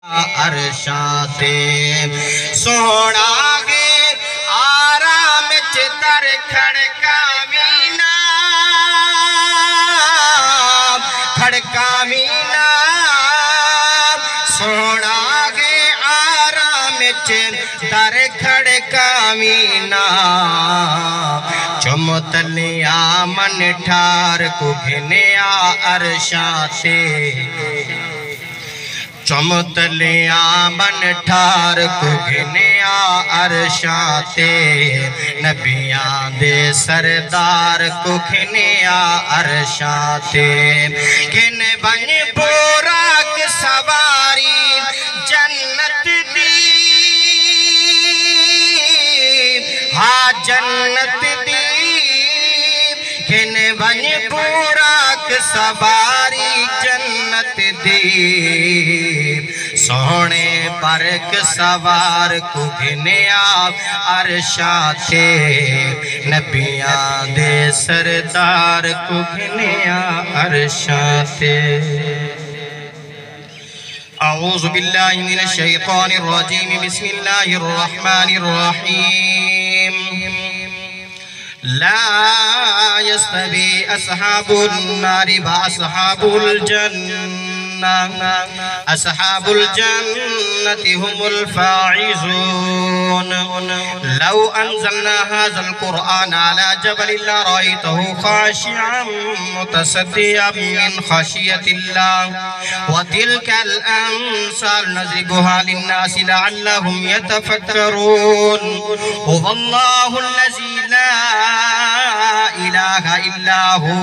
अरशाते सोना गे आराम चितर खड़कावीना खड़कावीना सोना गे आराम चितर खड़कावीना चुमतलिया मन ठार को घिनिया अरशाते चुमतलिया मन ठार को घिनिया अरशाते नबियां दे सरदार को घिनिया अरशाते किन बन पूरा की सवारी जन्नत दी हा जन्नत दी किन बन पूरा की सवारी जन्नत दी सोने परक सवार को घिनिया अरशाते नबियां दे सरदार को घिनिया अरशाते। अऊज़ु बिल्लाहि मिनश शैतानिर रजीम बिस्मिल्लाहिर रहमानिर रहीम ला यस्तवी अस्हाबुन नारि व अस्हाबुल जन्नह अस्हाबुल जन्नति हुमुल फाइज़ून लौ अंज़लना हाज़ल कुरआन अला जबलिन लरअयतहु खाशिअन मुतसद्दिअन मिन खशियतिल्लाह व तिलकल अमसाल नज़रिबुहा लिन्नासि लअल्लहुम यतफक्करून हुवल्लाहुल लज़ी ला इलाहा इल्ला हु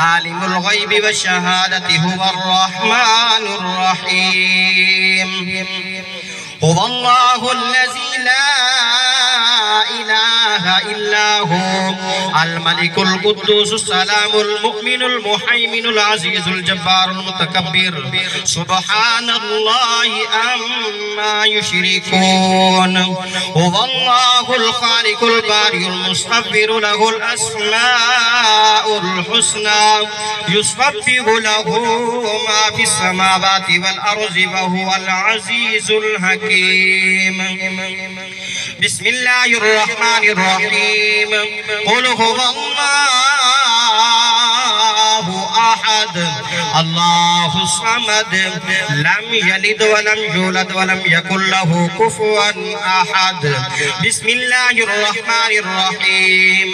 आलिमुल गैबि वश्शहादति हुवर रहमानुर रहीम हुवल्लाहुल लज़ी ला इलाहा इल्ला हु अल मलिकुल कुद्दूसुस सलामुल मुमिनुल मुहैमिनुल अज़ीज़ुल जब्बारुल मुतकब्बिर सुब्हानल्लाहि अम्मा युश्रिकून हुवल्लाहुल खालिकुल बारिउल मुस्तगफिरु लहुल अस्माउल हुस्ना युसब्बिहु लहु मा फिस समावाति वल अर्ज़ि व हुवल अज़ीज़ुल हकीम। बिस्मिल्लाहिर रहमानिर रहीम कुल हुवल्लाहु अहद अल्लाहु समद लम यलिद व लम यूलद व लम यकुल लहु कुफुवन अहद। बिस्मिल्लाहिर रहमानिर रहीम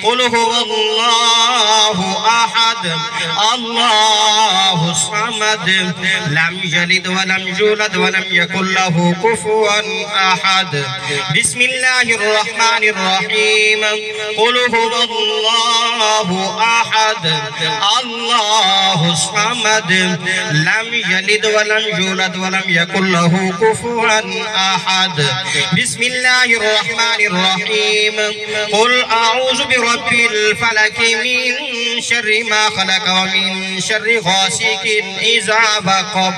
कुल हुवल्लाहु अहद अल्लाहु समद लम यलिद व लम यूलद व लम यकुल लहु कुफुवन अहद। बिस्मिल्लाहिर रहमानिर रहीम कुल हुवल्लाहु अहद अल्लाहु समद लम यलिद व लम यूलद व लम यकुल लहु कुफुवन अहद। बिस्मिल्लाहिर रहमानिर रहीम कुल अऊज़ु बिरब्बिल फलक मिन शर्रि मा खलक व मिन शर्रि गासिकिन इज़ा वक़ब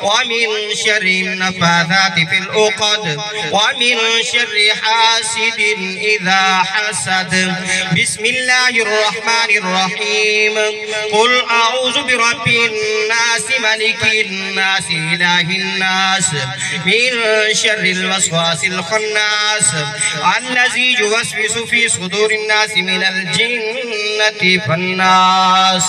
व मिन शर्रि नफ़्फ़ाथाति फिल उक़द व मिन शर्रि हासिदिन इज़ा हसद। बिस्मिल्लाहिर रहमानिर रहीम कुल अऊज़ु बिरब्बिन नास मलिकिन नास इलाहिन नास मिन शर्रिल वस्वासिल खन्नास अल्लज़ी युवस्विसु फी सुदूरिन नास मिनल जिन्नति फन्नास।